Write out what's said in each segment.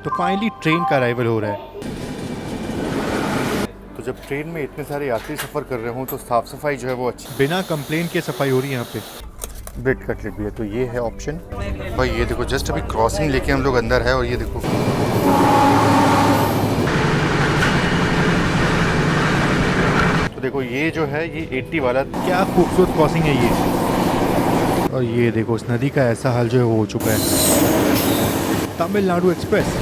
तो finally train का arrival हो रहा है। तो जब ट्रेन में इतने सारे यात्री सफ़र कर रहे हों तो साफ़ सफाई जो है वो अच्छी। बिना कंप्लेन के सफाई हो रही है यहाँ पे। ब्रेड कटलेट भी है, तो ये है ऑप्शन। भाई ये देखो, जस्ट अभी क्रॉसिंग लेके हम लोग अंदर है और ये देखो, तो देखो ये जो है ये 80 वाला। क्या खूबसूरत क्रॉसिंग है ये। और ये देखो उस नदी का ऐसा हाल जो है वो हो चुका है। तमिलनाडु एक्सप्रेस।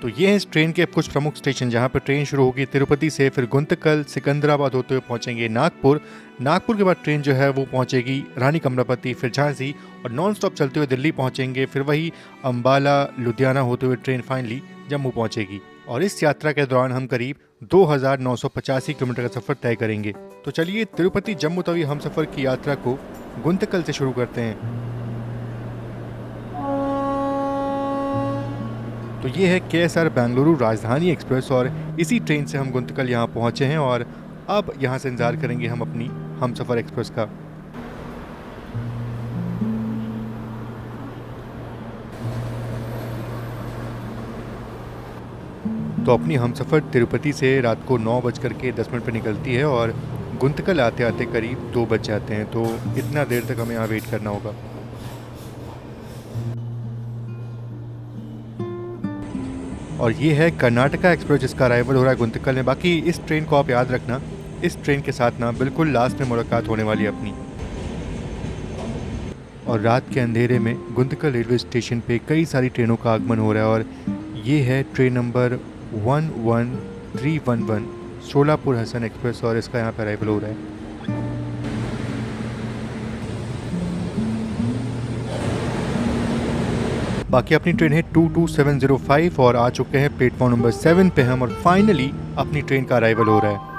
तो ये हैं इस ट्रेन के कुछ प्रमुख स्टेशन जहाँ पर ट्रेन शुरू होगी तिरुपति से, फिर गुंतकल, सिकंदराबाद होते हुए पहुंचेंगे नागपुर। नागपुर के बाद ट्रेन जो है वो पहुंचेगी रानी कमलापति, फिर झांसी, और नॉन स्टॉप चलते हुए दिल्ली पहुंचेंगे। फिर वही अंबाला, लुधियाना होते हुए ट्रेन फाइनली जम्मू पहुंचेगी। और इस यात्रा के दौरान हम करीब 2985 किलोमीटर का सफर तय करेंगे। तो चलिए तिरुपति जम्मू तवी हम सफर की यात्रा को गुंतकल से शुरू करते हैं। तो ये है KSR बेंगलुरु राजधानी एक्सप्रेस और इसी ट्रेन से हम गुंतकल यहाँ पहुँचे हैं और अब यहाँ से इंतज़ार करेंगे हम अपनी हमसफ़र एक्सप्रेस का। तो अपनी हमसफ़र तिरुपति से रात को 9:10 पर निकलती है और गुंतकल आते आते करीब 2 बज जाते हैं। तो इतना देर तक हमें यहाँ वेट करना होगा। और ये है कर्नाटका एक्सप्रेस जिसका अराइवल हो रहा है गुंतकल में। बाकी इस ट्रेन को आप याद रखना, इस ट्रेन के साथ ना बिल्कुल लास्ट में मुलाकात होने वाली है अपनी। और रात के अंधेरे में गुंतकल रेलवे स्टेशन पे कई सारी ट्रेनों का आगमन हो रहा है और ये है train number 11311 Solapur Hassan express और इसका यहाँ पर अराइवल हो रहा है। बाकी अपनी ट्रेन है 22705 और आ चुके हैं प्लेटफॉर्म नंबर 7 पे हम, और फाइनली अपनी ट्रेन का अराइवल हो रहा है।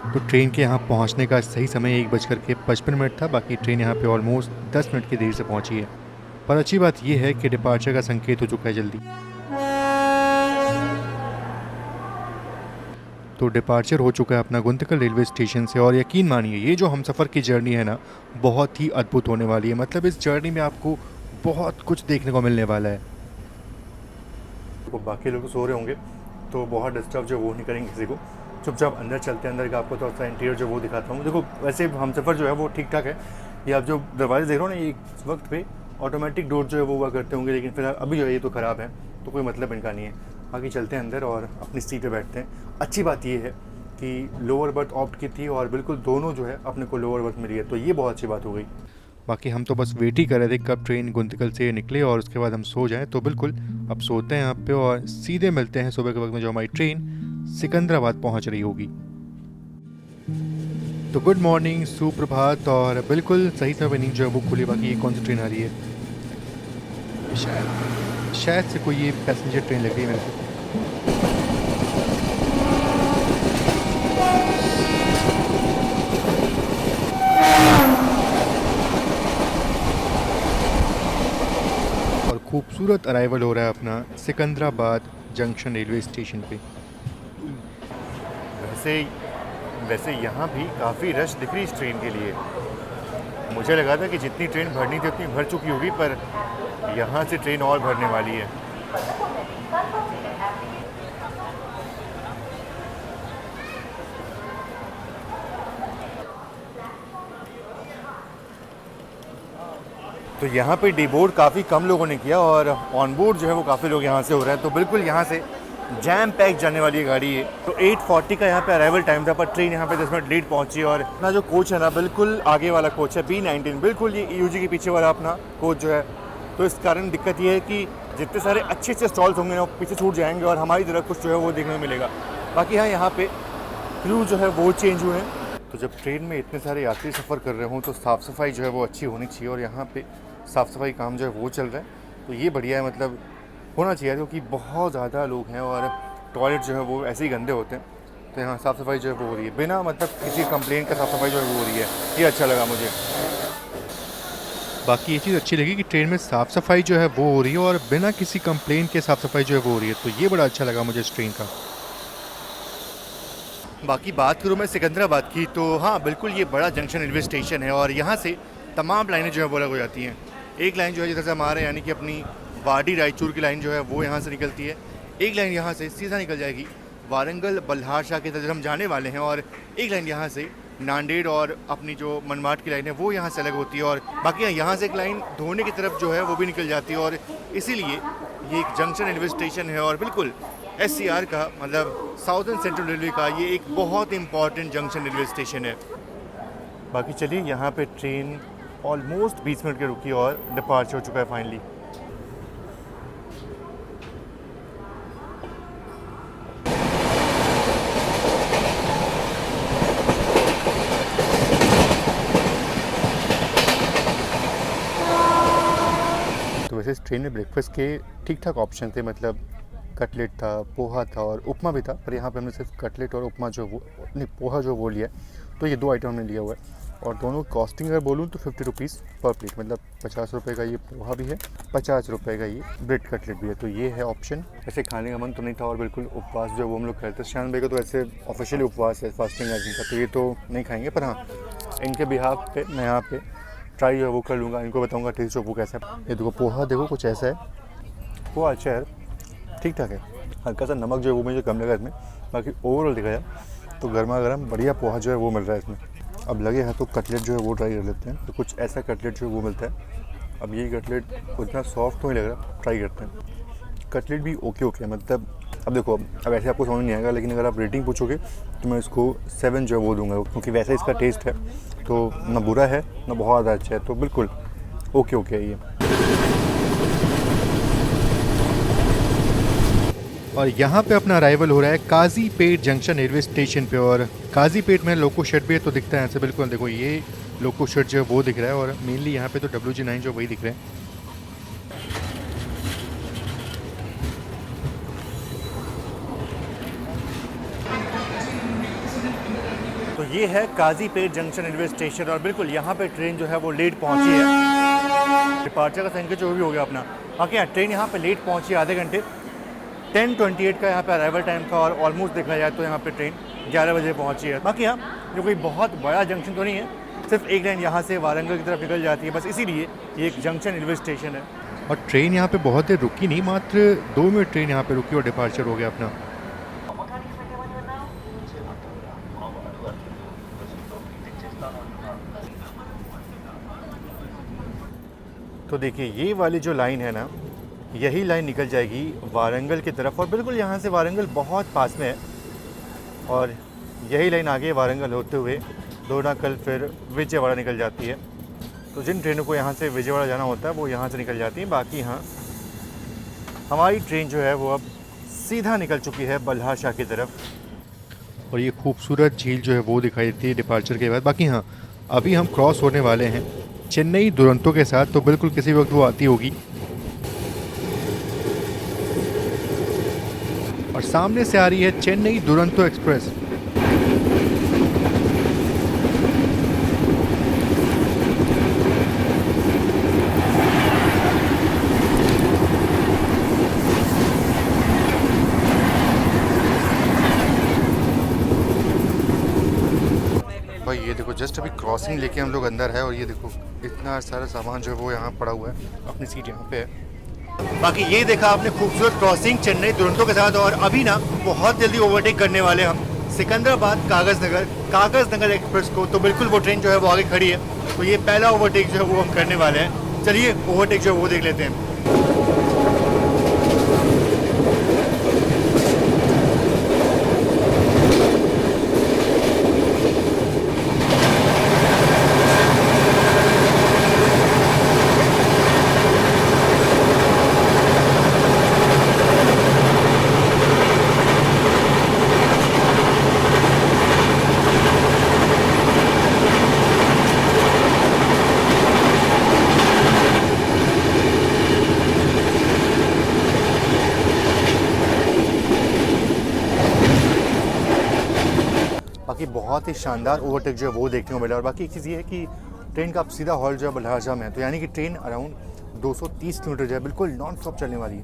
तो ट्रेन के यहाँ पहुँचने का सही समय 1:55 था। बाकी ट्रेन यहाँ पे ऑलमोस्ट 10 मिनट की देरी से पहुँची है। पर अच्छी बात यह है कि डिपार्चर का संकेत हो चुका है जल्दी। तो डिपार्चर हो चुका है अपना गुंतकल रेलवे स्टेशन से और यकीन मानिए ये जो हमसफ़र की जर्नी है ना बहुत ही अद्भुत होने वाली है। मतलब इस जर्नी में आपको बहुत कुछ देखने को मिलने वाला है। तो बाकी लोग सो रहे होंगे तो बहुत डिस्टर्ब जो वो नहीं करेंगे किसी को। चुपचाप अंदर चलते हैं, अंदर का आपको थोड़ा सा इंटीरियर जो वो दिखाता हूँ। देखो वैसे हमसफ़र जो है वो ठीक ठाक है। ये आप जो दरवाजे देख रहे हो ना, ये इस वक्त पे ऑटोमेटिक डोर जो है वो हुआ करते होंगे, लेकिन फिलहाल अभी जो है ये तो ख़राब है, तो कोई मतलब इनका नहीं है। बाकी चलते हैं अंदर और अपनी सीट पे बैठते हैं। अच्छी बात ये है कि लोअर बर्थ ऑप्ट की थी और बिल्कुल दोनों जो है अपने को लोअर बर्थ मिली है, तो ये बहुत अच्छी बात हो गई। बाकी हम तो बस वेट ही कर रहे थे कब ट्रेन गुंतकल से निकले और उसके बाद हम सो जाएं। तो बिल्कुल अब सोते हैं यहाँ पे और सीधे मिलते हैं सुबह के वक्त में जो हमारी ट्रेन सिकंदराबाद पहुँच रही होगी। तो गुड मॉर्निंग, सुप्रभात, और बिल्कुल सही समय नींद जो है वो खुली। बाकी ये कौन सी ट्रेन आ रही है? शायद से कोई ये पैसेंजर ट्रेन लग रही है मेरे को। और खूबसूरत अराइवल हो रहा है अपना सिकंदराबाद जंक्शन रेलवे स्टेशन पे। वैसे यहाँ भी काफ़ी रश दिख रही इस ट्रेन के लिए। मुझे लगा था कि जितनी ट्रेन भरनी थी उतनी भर चुकी होगी, पर यहाँ से ट्रेन और भरने वाली है। तो यहाँ पे डीबोर्ड काफ़ी कम लोगों ने किया और ऑन बोर्ड जो है वो काफ़ी लोग यहाँ से हो रहे हैं। तो बिल्कुल यहाँ से जैम पैक जाने वाली है गाड़ी है। तो 8:40 का यहाँ पे अराइवल टाइम था, पर ट्रेन यहाँ पे 10 मिनट लेट पहुँची। और अपना जो कोच है ना, बिल्कुल आगे वाला कोच है B19, बिल्कुल ये EUG के पीछे वाला अपना कोच जो है। तो इस कारण दिक्कत ये है कि जितने सारे अच्छे स्टॉल्स होंगे ना वो पीछे छूट जाएंगे और हमारी तरफ कुछ जो है वो देखने को मिलेगा। बाकी हाँ, यहाँ पे क्रू जो है वो चेंज हुए हैं। तो जब ट्रेन में इतने सारे यात्री सफ़र कर रहे हों तो साफ़ सफाई जो है वो अच्छी होनी चाहिए, और यहाँ पे साफ़ सफाई काम जो है वो चल रहा है, तो ये बढ़िया है, मतलब होना चाहिए, क्योंकि बहुत ज़्यादा लोग हैं और टॉयलेट जो है वो ऐसे ही गंदे होते हैं। तो यहाँ साफ़ सफाई जो है वो हो रही है बिना मतलब किसी कंप्लेंट का, साफ़ सफाई जो है वो हो रही है, ये अच्छा लगा मुझे। बाकी ये चीज़ अच्छी लगी कि ट्रेन में साफ़ सफाई जो है वो हो रही है और बिना किसी कंप्लेंट के साफ़ सफाई जो है वो हो रही है, तो ये बड़ा अच्छा लगा मुझे इस ट्रेन का। बाकी बात करूँ मैं सिकंदराबाद की, तो हाँ बिल्कुल ये बड़ा जंक्शन रेलवे स्टेशन है और यहाँ से तमाम लाइनें जो है वो अलग हो जाती हैं। एक लाइन जो है जिधर से हमारे यानी कि अपनी वाडी रायचूर की लाइन जो है वो यहाँ से निकलती है, एक लाइन यहाँ से सीधा निकल जाएगी वारंगल बल्हार शाह की तरफ हम जाने वाले हैं, और एक लाइन यहाँ से नांदेड़ और अपनी जो मनमाड की लाइन है वो यहाँ से अलग होती है, और बाकी यहाँ से एक लाइन धोने की तरफ जो है वो भी निकल जाती है। और इसीलिए ये एक जंक्शन रेलवे स्टेशन है और बिल्कुल SCR का मतलब साउदर्न सेंट्रल रेलवे का ये एक बहुत इंपॉर्टेंट जंक्शन रेलवे स्टेशन है। बाकी चलिए, यहाँ पे ट्रेन ऑलमोस्ट 20 मिनट की रुकी और डिपार्चर हो चुका है फाइनली। तो वैसे इस ट्रेन में ब्रेकफास्ट के ठीक ठाक ऑप्शन थे, मतलब कटलेट था, पोहा था और उपमा भी था, पर यहाँ पे हमने सिर्फ कटलेट और उपमा जो वो नहीं पोहा जो वो लिया है, तो ये 2 आइटम हमने लिया हुआ है। और दोनों कॉस्टिंग अगर बोलूँ तो 50 रुपीज़ पर प्लेट, मतलब 50 रुपये का ये पोहा भी है, 50 रुपये का ये ब्रेड कटलेट भी है, तो ये है ऑप्शन। ऐसे खाने का मन तो नहीं था और बिल्कुल उपवास जो वो हम लोग करते हैं, शान भाई का तो ऐसे ऑफिशियली उपवास है, फास्टिंग है जिनका, तो ये तो नहीं खाएंगे, पर हाँ इनके बिहाफ पे मैं यहाँ पे ट्राई जो है वो कर लूँगा, इनको बताऊँगा टेस्ट वो कैसा है। ये देखो पोहा देखो कुछ ऐसा है, पोहा अच्छा है, ठीक ठाक है, हल्का सा नमक जो है वो मुझे कम लगा इसमें, बाकी ओवरऑल देखा जाए तो गर्मा गर्म बढ़िया पोहा जो है वो मिल रहा है इसमें। अब लगे हैं तो कटलेट जो है वो ट्राई कर लेते हैं, तो कुछ ऐसा कटलेट जो है वो मिलता है। अब ये कटलेट उतना सॉफ्ट तो नहीं लग रहा, ट्राई करते हैं। कटलेट भी ओके है, मतलब अब देखो अब ऐसे आपको समझ नहीं आएगा, लेकिन अगर आप रेटिंग पूछोगे तो मैं इसको 7 जो है वो दूंगा, क्योंकि वैसा इसका टेस्ट है, तो ना बुरा है ना बहुत ज़्यादा अच्छा है, तो बिल्कुल ओके है ये। और यहाँ पे अपना अराइवल हो रहा है काजीपेट जंक्शन रेलवे स्टेशन पे, और काजीपेट में लोको शेड भी है तो दिखता है ऐसे, बिल्कुल देखो ये लोको शेड जो है वो दिख रहा है, और मेनली यहाँ पे तो WG9 जो वही दिख रहे हैं। तो ये है काजीपेट जंक्शन रेलवे स्टेशन और बिल्कुल यहाँ पे ट्रेन जो है वो लेट पहुँची है। डिपार्चर का संकेत जो भी हो गया अपना, बाकी हाँ ट्रेन यहाँ पे लेट पहुँची आधे घंटे, 10:28 का यहाँ पे अराइवल टाइम था और ऑलमोस्ट देखा जाए तो यहाँ पे ट्रेन 11 बजे पहुँची है। बाकी हाँ जो कोई बहुत बड़ा जंक्शन तो नहीं है, सिर्फ एक लाइन यहाँ से वारंगल की तरफ निकल जाती है, बस इसीलिए ये एक जंक्शन रेलवे स्टेशन है। और ट्रेन यहाँ पे बहुत देर रुकी नहीं, मात्र 2 मिनट ट्रेन यहाँ पे रुकी और डिपार्चर हो गया अपना। तो देखिए ये वाली जो लाइन है ना, यही लाइन निकल जाएगी वारंगल की तरफ, और बिल्कुल यहाँ से वारंगल बहुत पास में है, और यही लाइन आगे वारंगल होते हुए दोनाकल फिर विजयवाड़ा निकल जाती है। तो जिन ट्रेनों को यहाँ से विजयवाड़ा जाना होता है वो यहाँ से निकल जाती हैं। बाकी हाँ हमारी ट्रेन जो है वो अब सीधा निकल चुकी है बल्हार शाह की तरफ, और ये खूबसूरत झील जो है वो दिखाई देती है डिपार्चर के बाद। बाकी हाँ अभी हम क्रॉस होने वाले हैं चेन्नई दुरंतो के साथ, तो बिल्कुल किसी वक्त वो आती होगी। और सामने से आ रही है चेन्नई दुरंतो एक्सप्रेस। भाई ये देखो जस्ट अभी क्रॉसिंग लेके हम लोग अंदर है, और ये देखो इतना सारा सामान जो है वो यहाँ पड़ा हुआ है, अपनी सीट यहाँ पे है। बाकी ये देखा आपने खूबसूरत क्रॉसिंग चेन्नई दुरंतो के साथ, और अभी ना बहुत जल्दी ओवरटेक करने वाले हम सिकंदराबाद कागज़ नगर एक्सप्रेस को। तो बिल्कुल वो ट्रेन जो है वो आगे खड़ी है, तो ये पहला ओवरटेक जो है वो हम करने वाले हैं। चलिए ओवरटेक जो है वो देख लेते हैं। बहुत ही शानदार ओवरटेक जो है वो देखने को मिला। और बाकी एक चीज़ ये है कि ट्रेन का अब सीधा हॉल्ट जो है बल्हारशाह में है, तो यानी कि ट्रेन अराउंड 230 किलोमीटर जो है बिल्कुल नॉन स्टॉप चलने वाली है।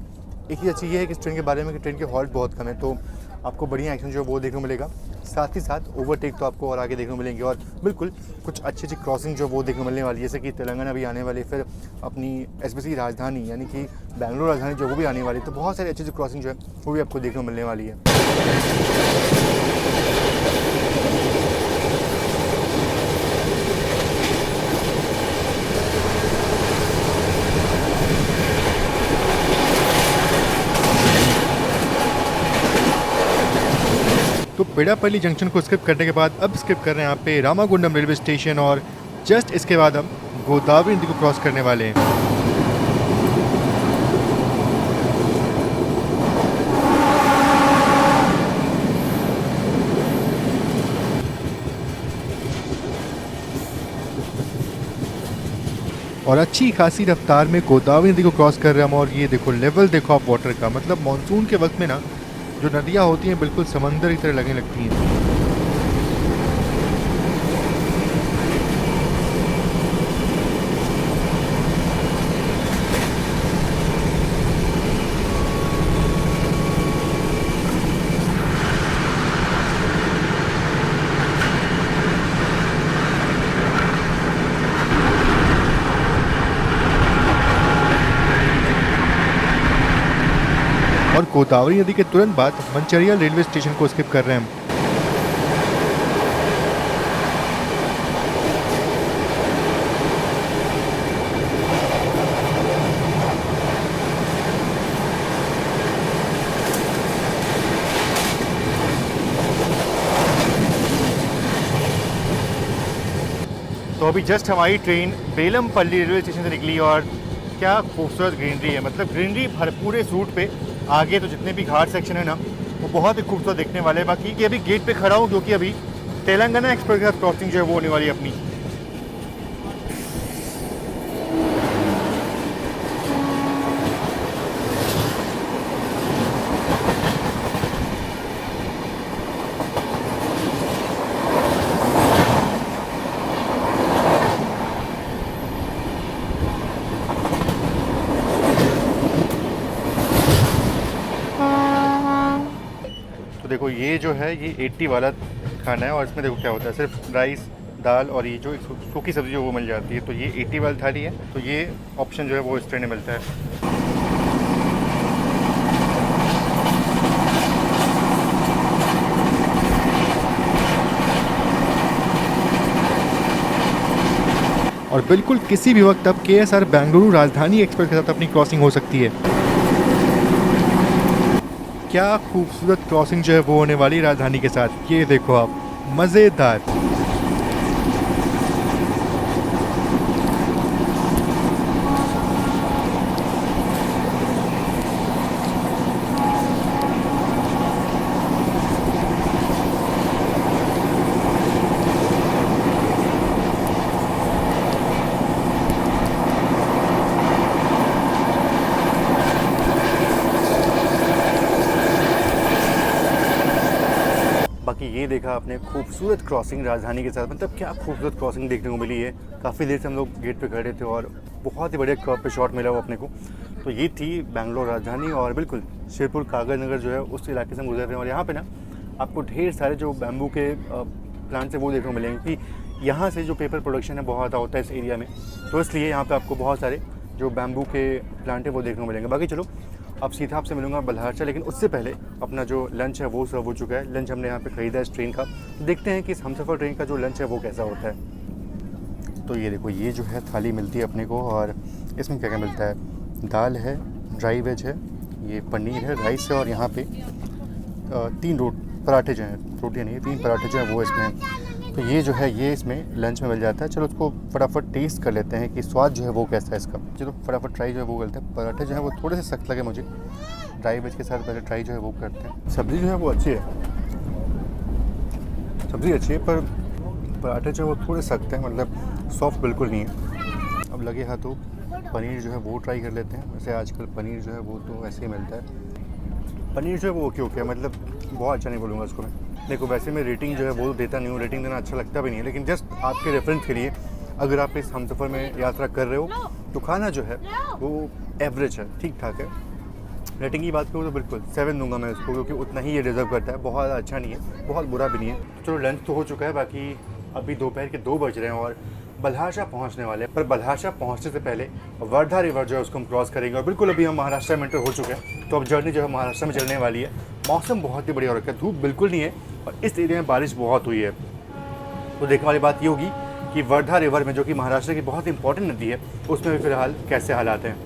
एक ही अच्छी ये है कि इस ट्रेन के बारे में कि ट्रेन के हॉल्ट बहुत कम है, तो आपको बढ़िया एक्शन जो है वो देखने को मिलेगा। साथ ही साथ ओवरटेक तो आपको और आगे देखने को मिलेंगे, और बिल्कुल कुछ अच्छी अच्छी क्रॉसिंग जो वो देखने को मिलने वाली है, जैसे कि तेलंगाना भी आने वाली, फिर अपनी एसबीसी राजधानी यानी कि बेंगलुरु राजधानी जो वो भी आने वाली, तो बहुत सारी अच्छी अच्छी क्रॉसिंग जो है वो भी आपको देखने को मिलने वाली है। तो पेड़ापल्ली जंक्शन को स्किप करने के बाद अब स्किप कर रहे हैं यहाँ पे रामागुंडम रेलवे स्टेशन, और जस्ट इसके बाद हम गोदावरी नदी को क्रॉस करने वाले हैं। और अच्छी खासी रफ्तार में गोदावरी नदी को क्रॉस कर रहे हैं हम। और ये देखो लेवल देखो आप वाटर का, मतलब मानसून के वक्त में ना जो नदियाँ होती हैं बिल्कुल समंदर की तरह लगने लगती हैं। और गोदावरी नदी के तुरंत बाद मंचरियल रेलवे स्टेशन को स्किप कर रहे हैं हम। तो अभी जस्ट हमारी ट्रेन बेलमपल्ली रेलवे स्टेशन से निकली, और क्या खूबसूरत ग्रीनरी है, मतलब ग्रीनरी भरपूर इस रूट पे। आगे तो जितने भी घाट सेक्शन है ना वो बहुत ही खूबसूरत दिखने वाले हैं। बाकी कि अभी गेट पे खड़ा हूँ क्योंकि अभी तेलंगाना एक्सप्रेस के साथ क्रॉसिंग जो है वो होने वाली है अपनी। देखो ये जो है ये 80 वाला खाना है, और इसमें देखो क्या होता है, सिर्फ राइस दाल और ये जो एक सूखी सब्ज़ी वो मिल जाती है। तो ये 80 वाली थाली है, तो ये ऑप्शन जो है वो इस ट्रेन में मिलता है। और बिल्कुल किसी भी वक्त अब KSR बेंगलुरु राजधानी एक्सप्रेस के साथ अपनी क्रॉसिंग हो सकती है। क्या खूबसूरत क्रॉसिंग जो है वो होने वाली राजधानी के साथ, ये देखो आप, मज़ेदार। बाकी ये देखा आपने खूबसूरत क्रॉसिंग राजधानी के साथ, मतलब क्या खूबसूरत क्रॉसिंग देखने को मिली है। काफ़ी देर से हम लोग गेट पे खड़े थे और बहुत ही बढ़िया कर्व पे शॉट मिला वो अपने को। तो ये थी बेंगलोर राजधानी, और बिल्कुल शिरपुर कागज नगर जो है उस इलाके से हम गुजर रहे हैं। और यहाँ पे ना आपको ढेर सारे जो बैम्बू के प्लांट्स है वो देखने को मिलेंगे कि यहाँ से जो पेपर प्रोडक्शन है बहुत ज़्यादा होता है इस एरिया में, तो इसलिए यहाँ पर आपको बहुत सारे जो बैम्बू के प्लांट है वो देखने को मिलेंगे। बाकी चलो अब सीधा आपसे मिलूंगा बल्हारशाह, लेकिन उससे पहले अपना जो लंच है वो सर्व हो चुका है। लंच हमने यहाँ पे ख़रीदा है इस ट्रेन का, देखते हैं कि इस हमसफ़र ट्रेन का जो लंच है वो कैसा होता है। तो ये देखो ये जो है थाली मिलती है अपने को, और इसमें क्या क्या मिलता है, दाल है, ड्राई वेज है, ये पनीर है, राइस है, और यहाँ पे 3 पराठे जो हैं, रोटियाँ नहीं, 3 पराठे जो हैं वो इसमें हैं। तो ये जो है ये इसमें लंच में मिल जाता है। चलो उसको फटाफट टेस्ट कर लेते हैं कि स्वाद जो है वो कैसा है इसका। चलो फटाफट ट्राई जो है वो करते हैं। पराठे जो है वो थोड़े से सख्त लगे मुझे, ड्राई वेज के साथ पहले ट्राई जो है वो करते हैं। सब्ज़ी जो है वो अच्छी है, सब्ज़ी अच्छी है, पर पराठे जो है वो थोड़े सख्त हैं, मतलब सॉफ्ट बिल्कुल नहीं है। अब लगे हाथों पनीर जो है वो ट्राई कर लेते हैं। वैसे आजकल पनीर जो है वो तो ऐसे ही मिलता है। पनीर जो है वो ओके ओके, मतलब बहुत अच्छा नहीं बोलूँगा उसको मैं। देखो वैसे मैं रेटिंग जो है वो देता नहीं हूँ, रेटिंग देना अच्छा लगता भी नहीं है, लेकिन जस्ट आपके रेफरेंस के लिए अगर आप इस हमसफ़र में यात्रा कर रहे हो तो खाना जो है वो एवरेज है, ठीक ठाक है। रेटिंग की बात करूँ तो बिल्कुल 7 दूंगा मैं उसको, क्योंकि उतना ही ये डिज़र्व करता है। बहुत अच्छा नहीं है, बहुत बुरा भी नहीं है। तो चलो लंच तो हो चुका है, बाकी अभी दोपहर के 2 बज रहे हैं और बल्हारशाह पहुंचने वाले हैं। पर बल्हारशाह पहुंचने से पहले वर्धा रिवर जो है उसको हम क्रॉस करेंगे और बिल्कुल अभी हम महाराष्ट्र में एंटर हो चुके हैं। तो अब जर्नी जो है महाराष्ट्र में चलने वाली है। मौसम बहुत ही बढ़िया हो रखा है, धूप बिल्कुल नहीं है और इस एरिया में बारिश बहुत हुई है। तो देखने वाली बात ये होगी कि वर्धा रिवर में, जो कि महाराष्ट्र की बहुत इंपॉर्टेंट नदी है, उसमें भी फिलहाल कैसे हालात हैं।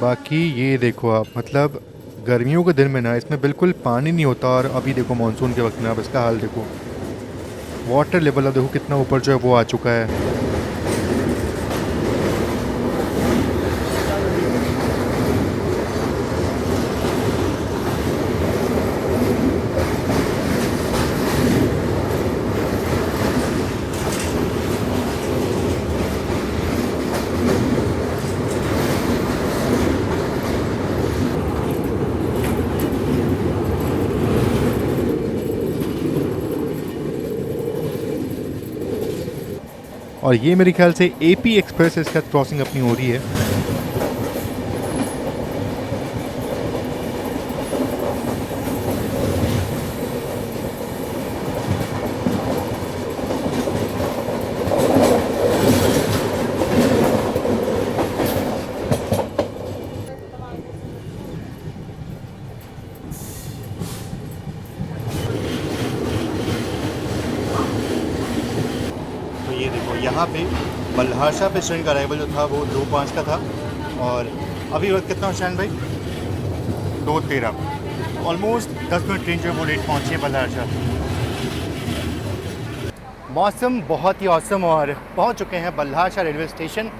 बाकी ये देखो आप, मतलब गर्मियों के दिन में ना इसमें बिल्कुल पानी नहीं होता, और अभी देखो मानसून के वक्त में आप इसका हाल देखो। वाटर लेवल अब देखो कितना ऊपर जो है वो आ चुका है। और ये मेरे ख्याल से एपी एक्सप्रेस इसका क्रॉसिंग अपनी हो रही है। तो ये देखो यहाँ पे बल्हारशाह पे ट्रेन का अराइवल जो था वो 2:05 का था और अभी वक्त कितना शायद भाई 2:13। ऑलमोस्ट 10 मिनट ट्रेन जो है वो लेट पहुँची है बल्हारशाह। मौसम बहुत ही औसम और पहुँच चुके हैं बल्हारशाह रेलवे स्टेशन।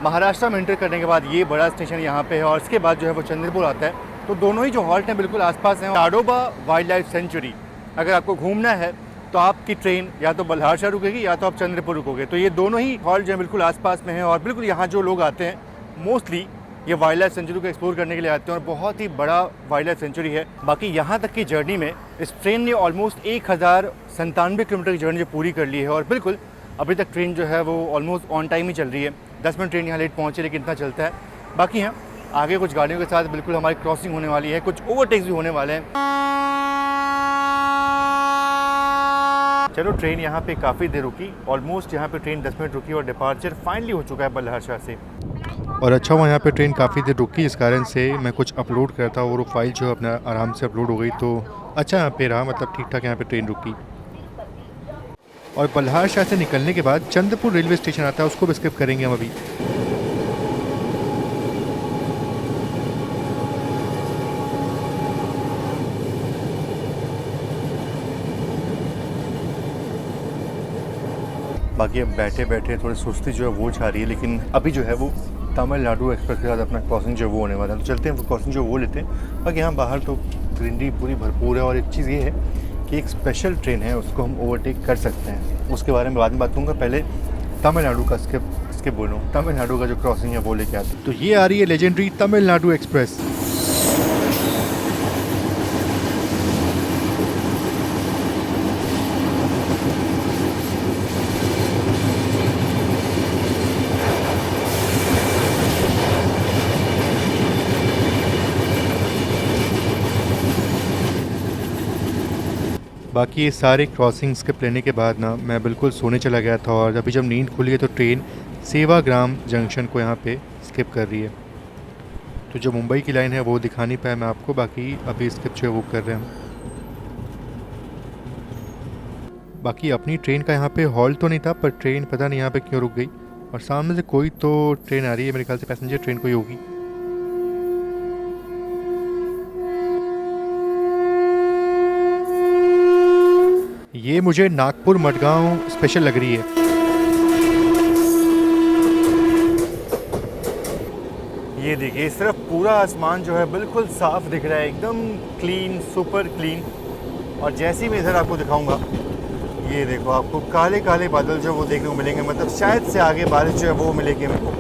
महाराष्ट्र में एंटर करने के बाद ये बड़ा स्टेशन यहाँ पे है और इसके बाद जो है वो चंद्रपुर आता है। तो दोनों ही जो हॉल्ट हैं बिल्कुल आसपास हैं। ताडोबा वाइल्ड लाइफ सेंचुरी अगर आपको घूमना है तो आपकी ट्रेन या तो बल्हारशाह रुकेगी या तो आप चंद्रपुर रुकोगे। तो ये दोनों ही हॉल्ट जो है बिल्कुल आसपास में हैं और बिल्कुल यहाँ जो लोग आते हैं मोस्टली ये वाइल्ड लाइफ सेंचुरी को एक्सप्लोर करने के लिए आते हैं और बहुत ही बड़ा वाइल्ड लाइफ सेंचुरी है। बाकी यहाँ तक की जर्नी में इस ट्रेन ने ऑलमोस्ट 1097 किलोमीटर की जर्नी जो पूरी कर ली है और बिल्कुल अभी तक ट्रेन जो है वो ऑलमोस्ट ऑन टाइम ही चल रही है। 10 मिनट ट्रेन यहाँ लेट पहुँची लेकिन इतना चलता है। बाकी हैं आगे कुछ गाड़ियों के साथ बिल्कुल हमारी क्रॉसिंग होने वाली है, कुछ ओवरटेक्स भी होने वाले हैं। चलो ट्रेन यहाँ पे काफ़ी देर रुकी, ऑलमोस्ट यहाँ पे ट्रेन 10 मिनट रुकी और डिपार्चर फाइनली हो चुका है बल्हारशाह से। और अच्छा हुआ यहाँ पे ट्रेन काफ़ी देर रुकी, इस कारण से मैं कुछ अपलोड करता और वो फाइल जो है अपना आराम से अपलोड हो गई। तो अच्छा यहाँ पे रहा, मतलब ठीक ठाक यहाँ पे ट्रेन रुकी। और बल्हारशाह से निकलने के बाद चंद्रपुर रेलवे स्टेशन आता है, उसको भी स्किप करेंगे हम अभी। बाकी अब बैठे बैठे थोड़ी सुस्ती जो है वो छा रही है, लेकिन अभी जो है वो तमिलनाडु एक्सप्रेस के साथ अपना क्रॉसिंग जो है वो होने वाला है। तो चलते हैं वो क्रॉसिंग जो वो लेते हैं। बाकी यहाँ बाहर तो ग्रीनरी पूरी भरपूर है और एक चीज़ ये है कि एक स्पेशल ट्रेन है, उसको हम ओवरटेक कर सकते हैं। उसके बारे में बाद में बात करूँगा, पहले तमिलनाडु का स्किप बोलूँ, तमिलनाडु का जो क्रॉसिंग है वो लेके आते हैं। तो ये आ रही है लेजेंडरी तमिलनाडु एक्सप्रेस। बाकी ये सारे क्रॉसिंग स्किप लेने के बाद ना मैं बिल्कुल सोने चला गया था और अभी जब नींद खुली है तो ट्रेन सेवाग्राम जंक्शन को यहाँ पे स्किप कर रही है। तो जो मुंबई की लाइन है वो दिखा नहीं पाया मैं आपको, बाकी अभी स्किप जो है वो कर रहे हैं हम। बाकी अपनी ट्रेन का यहाँ पे हॉल्ट तो नहीं था, पर ट्रेन पता नहीं यहाँ पे क्यों रुक गई। और सामने से कोई तो ट्रेन आ रही है, मेरे ख्याल से पैसेंजर ट्रेन कोई होगी। ये मुझे नागपुर मडगांव स्पेशल लग रही है। ये देखिए इस तरफ पूरा आसमान जो है बिल्कुल साफ दिख रहा है, एकदम क्लीन, सुपर क्लीन। और जैसे ही मैं इधर आपको दिखाऊंगा, ये देखो आपको काले काले बादल जो वो देखने को मिलेंगे, मतलब शायद से आगे बारिश जो है वो मिलेगी मेरे को।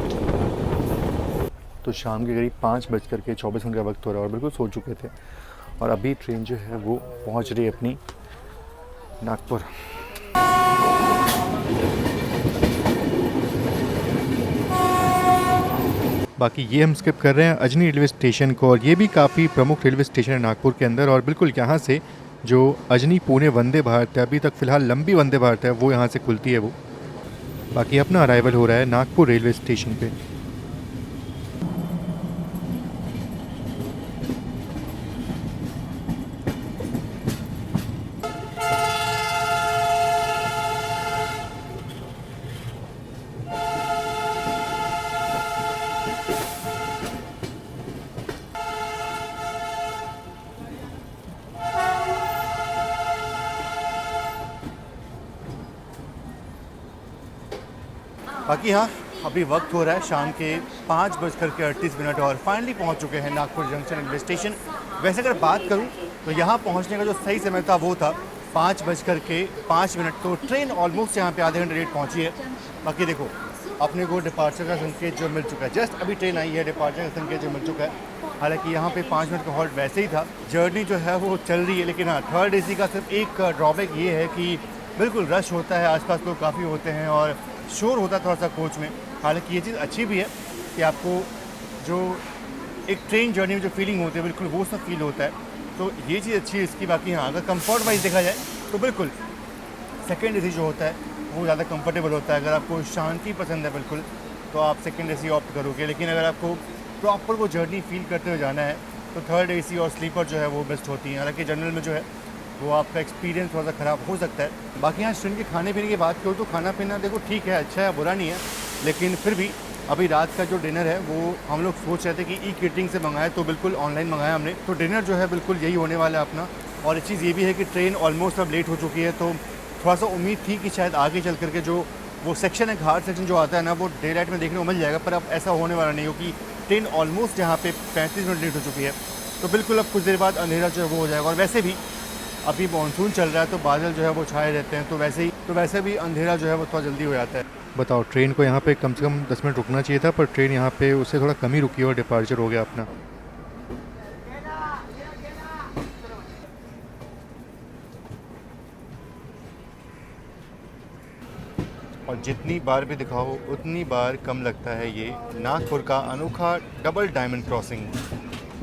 तो तो शाम के करीब 5:24 का वक्त हो रहा है और बिल्कुल सो चुके थे। और अभी ट्रेन जो है वो पहुंच रही है अपनी नागपुर। बाकी ये हम स्किप कर रहे हैं अजनी रेलवे स्टेशन को, और ये भी काफ़ी प्रमुख रेलवे स्टेशन है नागपुर के अंदर। और बिल्कुल यहाँ से जो अजनी पुणे वंदे भारत है, अभी तक फ़िलहाल लंबी वंदे भारत है, वो यहाँ से खुलती है वो। बाकी अपना अराइवल हो रहा है नागपुर रेलवे स्टेशन पे। बाकी हाँ, अभी वक्त हो रहा है शाम के 5:38 और फाइनली पहुंच चुके हैं नागपुर जंक्शन रेलवे स्टेशन। वैसे अगर बात करूं तो यहाँ पहुंचने का जो सही समय था वो था 5:05। तो ट्रेन ऑलमोस्ट यहाँ पे आधे घंटे लेट पहुंची है। बाकी देखो, अपने को डिपार्चर का संकेत जो मिल चुका है, जस्ट अभी ट्रेन आई है, डिपार्चर का संकेत जो मिल चुका है। हालांकि यहाँ पे 5 मिनट का हॉल्ट वैसे ही था, जर्नी जो है वो चल रही है। लेकिन हाँ, थर्ड AC का सिर्फ एक ड्रॉबैक ये है कि बिल्कुल रश होता है, आसपास लोग काफ़ी होते हैं और शोर होता है थोड़ा सा कोच में। हालांकि ये चीज़ अच्छी भी है कि आपको जो एक ट्रेन जर्नी में जो फीलिंग होती है बिल्कुल वो सब फील होता है, तो ये चीज़ अच्छी है इसकी। बाकी हाँ, अगर कंफर्ट वाइज देखा जाए तो बिल्कुल सेकेंड AC जो होता है वो ज़्यादा कंफर्टेबल होता है। अगर आपको शांति पसंद है बिल्कुल तो आप सेकेंड AC ऑप्ट करोगे, लेकिन अगर आपको प्रॉपर वो जर्नी फील करते हुए जाना है तो थर्ड AC और स्लीपर जो है वो बेस्ट होती हैं। हालांकि जनरल में जो है वो आपका एक्सपीरियंस थोड़ा सा ख़राब हो सकता है। बाकी यहाँ ट्रेन के खाने पीने की बात करूँ तो खाना पीना देखो ठीक है, अच्छा है, बुरा नहीं है, लेकिन फिर भी अभी रात का जो डिनर है वो हम लोग सोच रहे थे कि ई-केटरिंग से मंगाए, तो बिल्कुल ऑनलाइन मंगाया हमने। तो डिनर जो है बिल्कुल यही होने वाला है अपना। और एक चीज़ ये भी है कि ट्रेन ऑलमोस्ट अब लेट हो चुकी है, तो थोड़ा सा उम्मीद थी कि शायद आगे चल करके जो वो सेक्शन है, घाट सेक्शन जो आता है ना, वो डे लाइट में देखने को मिल जाएगा। पर अब ऐसा होने वाला नहीं, क्योंकि ट्रेन ऑलमोस्ट यहाँ पे 35 मिनट लेट हो चुकी है। तो बिल्कुल अब कुछ देर बाद अंधेरा जो है वो हो जाएगा। और वैसे भी अभी मानसून चल रहा है तो बादल जो है वो छाए रहते हैं, तो वैसे भी अंधेरा जो है वो थोड़ा जल्दी हो जाता है। बताओ, ट्रेन को यहाँ पे कम से कम 10 मिनट रुकना चाहिए था, पर ट्रेन यहाँ पे उससे थोड़ा कम ही रुकी और डिपार्चर हो गया अपना। और जितनी बार भी दिखाओ उतनी बार कम लगता है ये नागपुर का अनोखा डबल डायमंड क्रॉसिंग।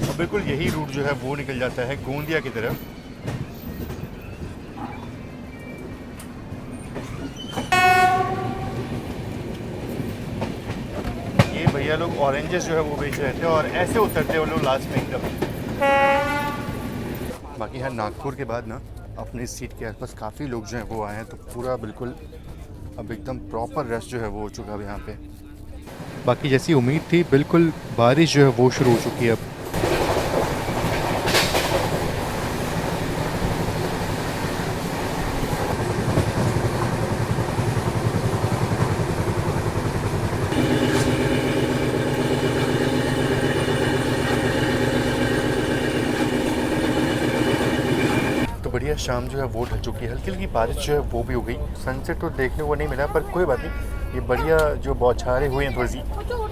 और बिल्कुल यही रूट जो है वो निकल जाता है गोंदिया की तरफ। ये भैया लोग ऑरेंजेस जो है वो बेच रहे थे और ऐसे उतरते हैं वो लोग लास्ट में एकदम। बाकी यहाँ नागपुर के बाद ना अपने सीट के आसपास काफ़ी लोग जो हैं वो आए हैं, तो पूरा बिल्कुल अब एकदम प्रॉपर रश जो है वो हो चुका है यहाँ पे। बाकी जैसी उम्मीद थी बिल्कुल बारिश जो है वो शुरू हो चुकी है अब। बढ़िया शाम जो है वो ढल चुकी है, हल्की हल्की बारिश जो है वो भी हो गई। सनसेट तो देखने को नहीं मिला, पर कोई बात नहीं, ये बढ़िया जो बौछारें हुई हैं थोड़ी सी,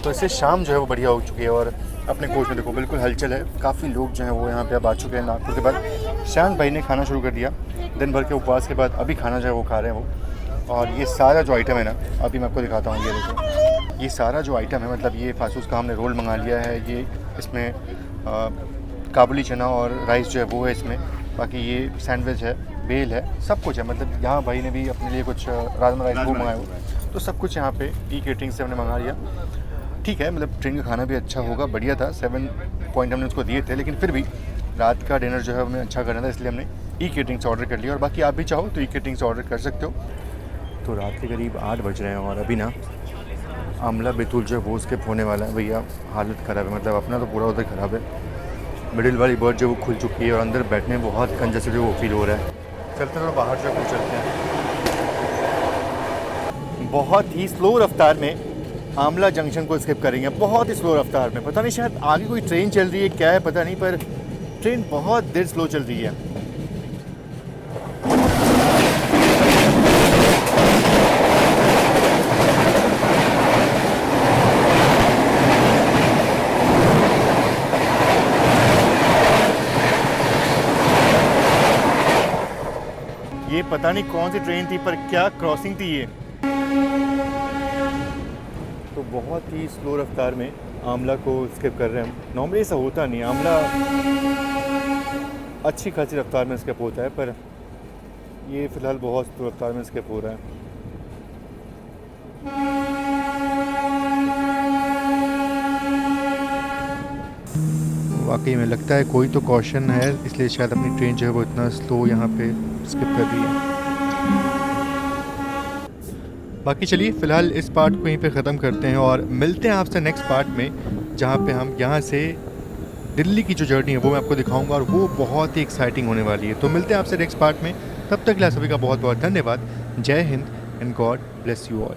तो इससे शाम जो है वो बढ़िया हो चुकी है। और अपने कोच में देखो बिल्कुल हलचल है, काफ़ी लोग जो हैं वो यहाँ पे अब आ चुके हैं नागपुर के बाद। शांत भाई ने खाना शुरू कर दिया, दिन भर के उपवास के बाद अभी खाना जो है वो खा रहे हैं वो। और ये सारा जो आइटम है ना, अभी मैं आपको दिखाता हूँ। ये देखो, ये सारा जो आइटम है, मतलब ये फासूस का हमने रोल मंगा लिया है, ये इसमें काबुली चना और राइस जो है वो है इसमें। बाकी ये सैंडविच है, बेल है, सब कुछ है। मतलब यहाँ भाई ने भी अपने लिए कुछ राजमा राइस वो मंगाया हो, तो सब कुछ यहाँ पे ई-केटरिंग से हमने मंगा लिया। ठीक है, मतलब ट्रेन का खाना भी अच्छा होगा, बढ़िया था। 7 पॉइंट हमने उसको दिए थे, लेकिन फिर भी रात का डिनर जो है हमें अच्छा करना था, इसलिए हमने ई-केटरिंग से ऑर्डर कर लिया। और बाकी आप भी चाहो तो ई-केटरिंग से ऑर्डर कर सकते हो। तो रात के करीब 8 बज रहे हैं और अभी ना आमला बैतूल जो है वो स्किप होने वाला है। भैया हालत ख़राब है, मतलब अपना तो पूरा उधर ख़राब है। मिडिल वाली बर्थ जो वो खुल चुकी है और अंदर बैठने में बहुत कंजस्टेड जो वो फील हो रहा है। चलते थोड़ा बाहर जो है चलते हैं। बहुत ही स्लो रफ्तार में आमला जंक्शन को स्किप करेंगे, बहुत ही स्लो रफ्तार में। पता नहीं शायद आगे कोई ट्रेन चल रही है, क्या है पता नहीं, पर ट्रेन बहुत देर स्लो चल रही है। पता नहीं कौन सी ट्रेन थी, पर क्या क्रॉसिंग थी ये। तो बहुत ही स्लो रफ्तार में आमला को स्किप कर रहे हैं हम। नॉर्मली ऐसा होता नहीं, आमला अच्छी खासी रफ्तार में स्किप होता है, पर ये फ़िलहाल बहुत स्लो रफ्तार में स्किप हो रहा है। वाकई में लगता है कोई तो कॉशन है, इसलिए शायद अपनी ट्रेन जो है वो इतना स्लो यहाँ पे स्किप कर रही है। बाकी चलिए फ़िलहाल इस पार्ट को यहीं पे ख़त्म करते हैं और मिलते हैं आपसे नेक्स्ट पार्ट में, जहाँ पे हम यहाँ से दिल्ली की जो जर्नी है वो मैं आपको दिखाऊंगा और वो बहुत ही एक्साइटिंग होने वाली है। तो मिलते हैं आपसे नेक्स्ट पार्ट में, तब तक के लिए सभी का बहुत बहुत धन्यवाद। जय Hind and God bless you all.